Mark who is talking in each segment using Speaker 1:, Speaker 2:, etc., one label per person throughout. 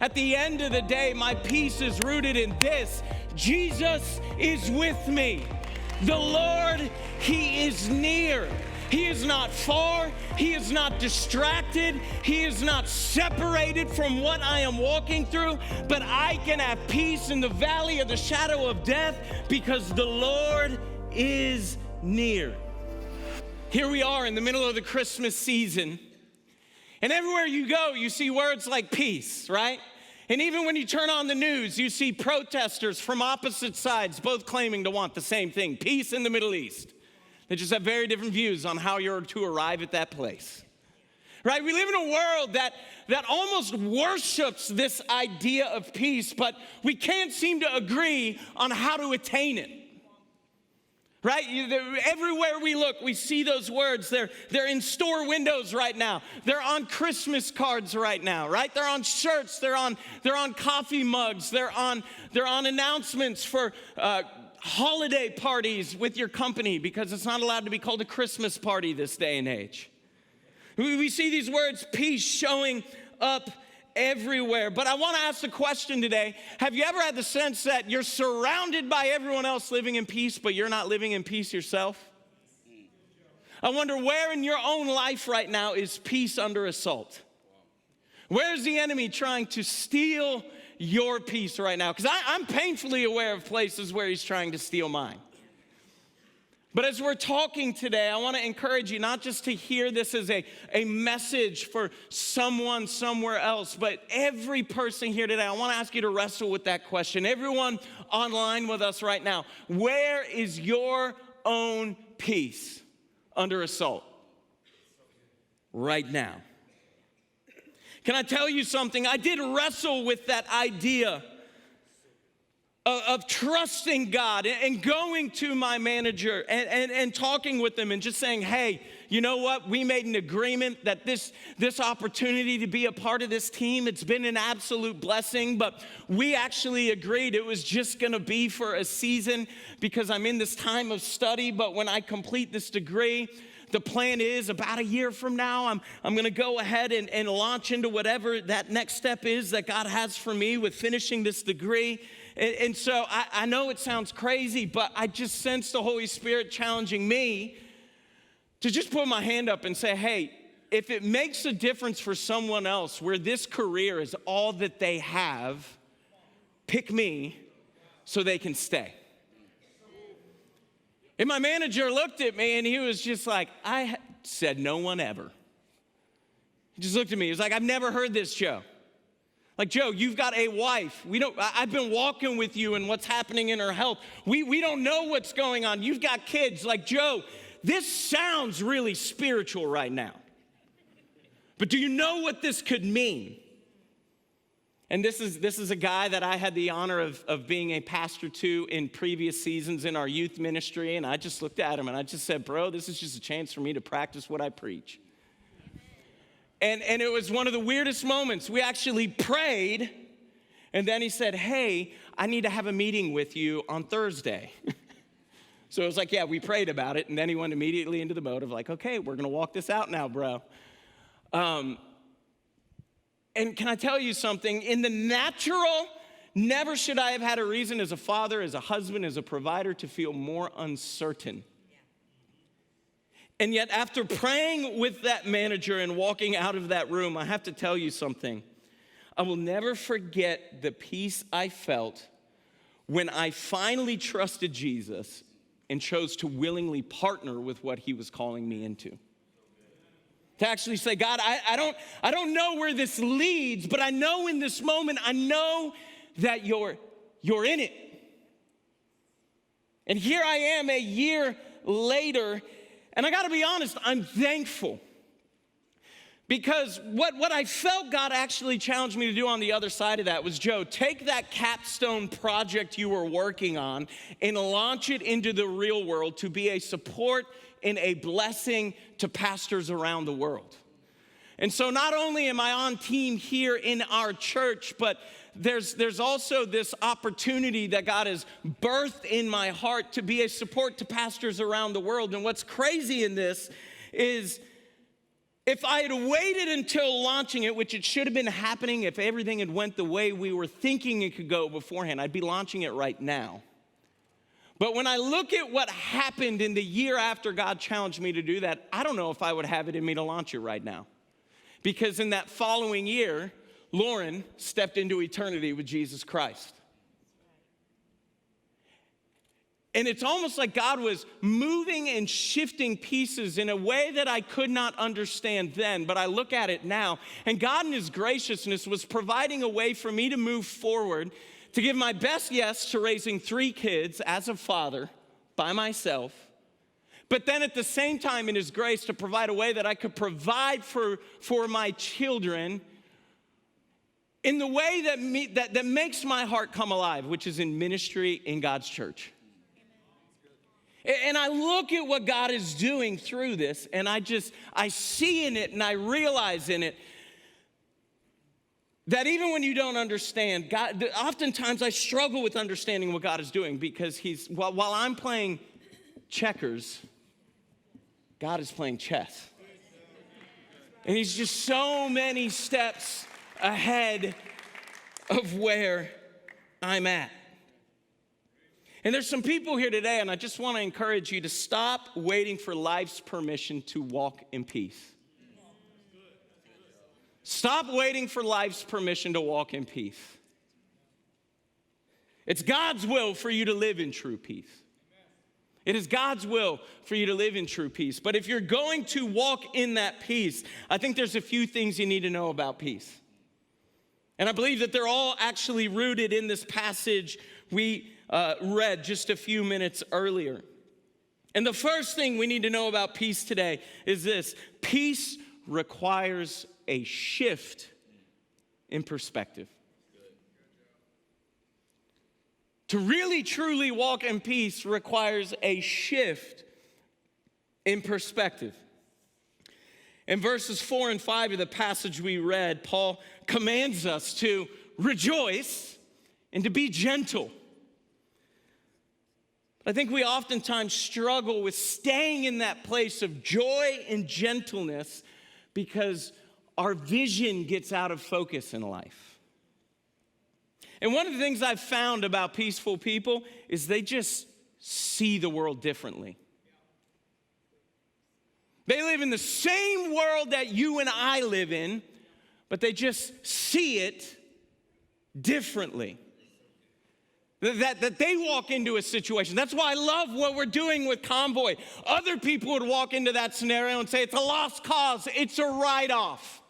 Speaker 1: at the end of the day, my peace is rooted in this: Jesus is with me. The Lord, He is near. He is not far. He is not distracted. He is not separated from what I am walking through. But I can have peace in the valley of the shadow of death because the Lord is near. Here we are in the middle of the Christmas season. And everywhere you go, you see words like peace, right? And even when you turn on the news, you see protesters from opposite sides both claiming to want the same thing: peace in the Middle East. They just have very different views on how you're to arrive at that place, right? We live in a world that almost worships this idea of peace, but we can't seem to agree on how to attain it, right? Everywhere we look, we see those words. They're in store windows right now. They're on Christmas cards right now, right? They're on shirts. They're on coffee mugs. They're on announcements for holiday parties with your company, because it's not allowed to be called a Christmas party this day and age. We see these words, peace, showing up everywhere. But I want to ask the question today: have you ever had the sense that you're surrounded by everyone else living in peace, but you're not living in peace yourself? I wonder where in your own life right now is peace under assault? Where's the enemy trying to steal your peace right now? Because I'm painfully aware of places where he's trying to steal mine. But as we're talking today, I want to encourage you not just to hear this as a message for someone somewhere else, but every person here today. I want to ask you to wrestle with that question. Everyone online with us right now, where is your own peace under assault right now? Can I tell you something? I did wrestle with that idea of trusting God and going to my manager and talking with them and just saying, hey, you know what? We made an agreement that this opportunity to be a part of this team, it's been an absolute blessing, but we actually agreed it was just gonna be for a season because I'm in this time of study, but when I complete this degree, the plan is about a year from now, I'm going to go ahead and launch into whatever that next step is that God has for me with finishing this degree. And so I know it sounds crazy, but I just sense the Holy Spirit challenging me to just put my hand up and say, hey, if it makes a difference for someone else where this career is all that they have, pick me so they can stay. And my manager looked at me and he was just like, I said no one ever. He just looked at me. He was like, I've never heard this, Joe. Like, Joe, you've got a wife. I've been walking with you and what's happening in her health. We don't know what's going on. You've got kids. Like, Joe, this sounds really spiritual right now. But do you know what this could mean? And this is a guy that I had the honor of being a pastor to in previous seasons in our youth ministry. And I just looked at him and I just said, bro, this is just a chance for me to practice what I preach. And it was one of the weirdest moments. We actually prayed. And then he said, hey, I need to have a meeting with you on Thursday. So it was like, yeah, we prayed about it. And then he went immediately into the mode of like, okay, we're going to walk this out now, bro. And can I tell you something? In the natural, never should I have had a reason as a father, as a husband, as a provider to feel more uncertain. And yet after praying with that manager and walking out of that room, I have to tell you something. I will never forget the peace I felt when I finally trusted Jesus and chose to willingly partner with what he was calling me into. To actually say, God, I don't know where this leads, but I know in this moment, I know that you're in it. And here I am a year later, and I gotta be honest, I'm thankful. Because what I felt God actually challenged me to do on the other side of that was, Joe, take that capstone project you were working on and launch it into the real world to be a support and a blessing to pastors around the world. And so not only am I on team here in our church, but there's also this opportunity that God has birthed in my heart to be a support to pastors around the world. And what's crazy in this is if I had waited until launching it, which it should have been happening if everything had went the way we were thinking it could go beforehand, I'd be launching it right now. But when I look at what happened in the year after God challenged me to do that, I don't know if I would have it in me to launch it right now. Because in that following year, Lauren stepped into eternity with Jesus Christ. And it's almost like God was moving and shifting pieces in a way that I could not understand then, but I look at it now. And God in his graciousness was providing a way for me to move forward, to give my best yes to raising 3 kids as a father by myself, but then at the same time in his grace to provide a way that I could provide for my children in the way that makes my heart come alive, which is in ministry in God's church. And I look at what God is doing through this, and I see in it and I realize in it that even when you don't understand, God, oftentimes I struggle with understanding what God is doing because while I'm playing checkers, God is playing chess. And he's just so many steps ahead of where I'm at. And there's some people here today, and I just want to encourage you to stop waiting for life's permission to walk in peace. Stop waiting for life's permission to walk in peace. It's God's will for you to live in true peace. It is God's will for you to live in true peace. But if you're going to walk in that peace, I think there's a few things you need to know about peace. And I believe that they're all actually rooted in this passage we read just a few minutes earlier. And the first thing we need to know about peace today is this: peace requires a shift in perspective. To really truly walk in peace requires a shift in perspective. In verses 4 and 5 of the passage we read, Paul commands us to rejoice and to be gentle. I think we oftentimes struggle with staying in that place of joy and gentleness because our vision gets out of focus in life. And one of the things I've found about peaceful people is they just see the world differently. They live in the same world that you and I live in, but they just see it differently. That they walk into a situation. That's why I love what we're doing with Convoy. Other people would walk into that scenario and say, it's a lost cause, it's a write-off.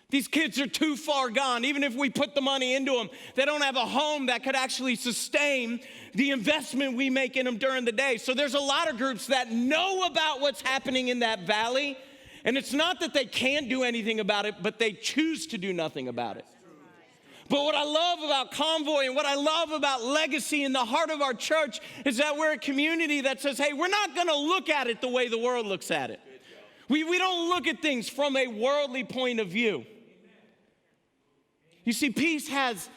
Speaker 1: These kids are too far gone. Even if we put the money into them, they don't have a home that could actually sustain the investment we make in them during the day. So there's a lot of groups that know about what's happening in that valley, and it's not that they can't do anything about it, but they choose to do nothing about it. But what I love about Convoy and what I love about Legacy in the heart of our church is that we're a community that says, hey, we're not going to look at it the way the world looks at it. We don't look at things from a worldly point of view. You see, peace has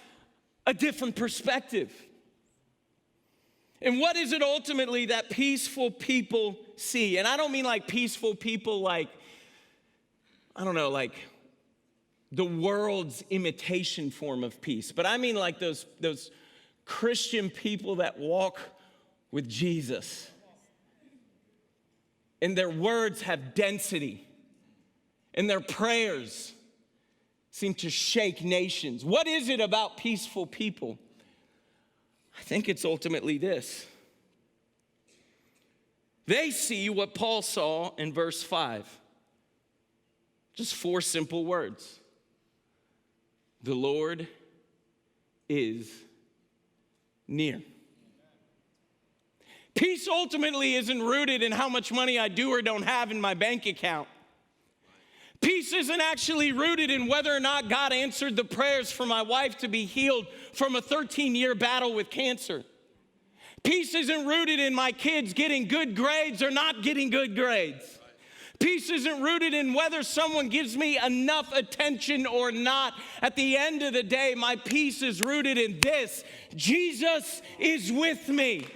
Speaker 1: a different perspective. And what is it ultimately that peaceful people see? And I don't mean like peaceful people like, I don't know, like the world's imitation form of peace. But I mean like those Christian people that walk with Jesus. And their words have density. And their prayers seem to shake nations. What is it about peaceful people? I think it's ultimately this. They see what Paul saw in verse 5. Just 4 simple words. The Lord is near. Peace ultimately isn't rooted in how much money I do or don't have in my bank account. Peace isn't actually rooted in whether or not God answered the prayers for my wife to be healed from a 13-year battle with cancer. Peace isn't rooted in my kids getting good grades or not getting good grades. Peace isn't rooted in whether someone gives me enough attention or not. At the end of the day, my peace is rooted in this: Jesus is with me.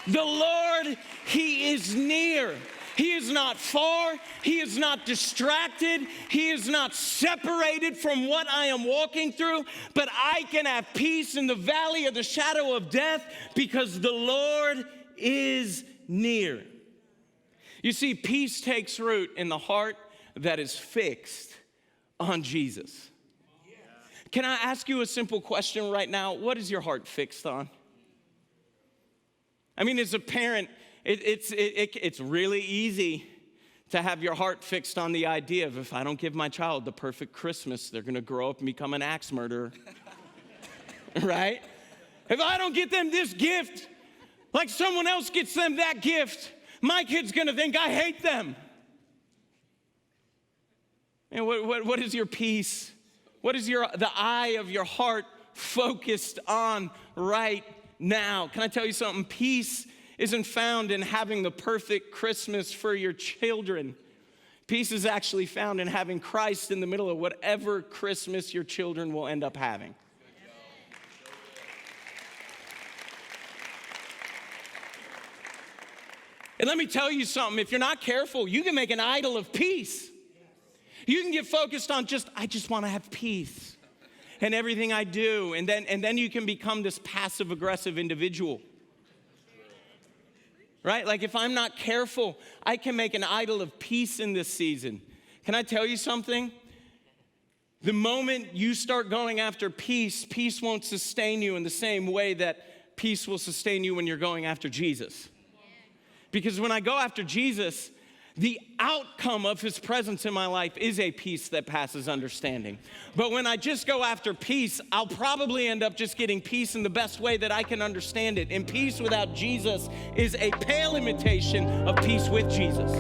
Speaker 1: The Lord, He is near. He is not far. He is not distracted. He is not separated from what I am walking through. But I can have peace in the valley of the shadow of death because the Lord is near. You see, peace takes root in the heart that is fixed on Jesus. Can I ask you a simple question right now? What is your heart fixed on? I mean, as a parent, it's really easy to have your heart fixed on the idea of if I don't give my child the perfect Christmas, they're going to grow up and become an axe murderer. Right? If I don't get them this gift, like someone else gets them that gift, my kid's going to think I hate them. And what is your peace? What is the eye of your heart focused on right now? Can I tell you something? Peace isn't found in having the perfect Christmas for your children. Peace is actually found in having Christ in the middle of whatever Christmas your children will end up having. And let me tell you something, if you're not careful, you can make an idol of peace. You can get focused on I just want to have peace in everything I do. And then you can become this passive-aggressive individual. Right? Like if I'm not careful, I can make an idol of peace in this season. Can I tell you something? The moment you start going after peace, peace won't sustain you in the same way that peace will sustain you when you're going after Jesus. Because when I go after Jesus, the outcome of his presence in my life is a peace that passes understanding. But when I just go after peace, I'll probably end up just getting peace in the best way that I can understand it. And peace without Jesus is a pale imitation of peace with Jesus.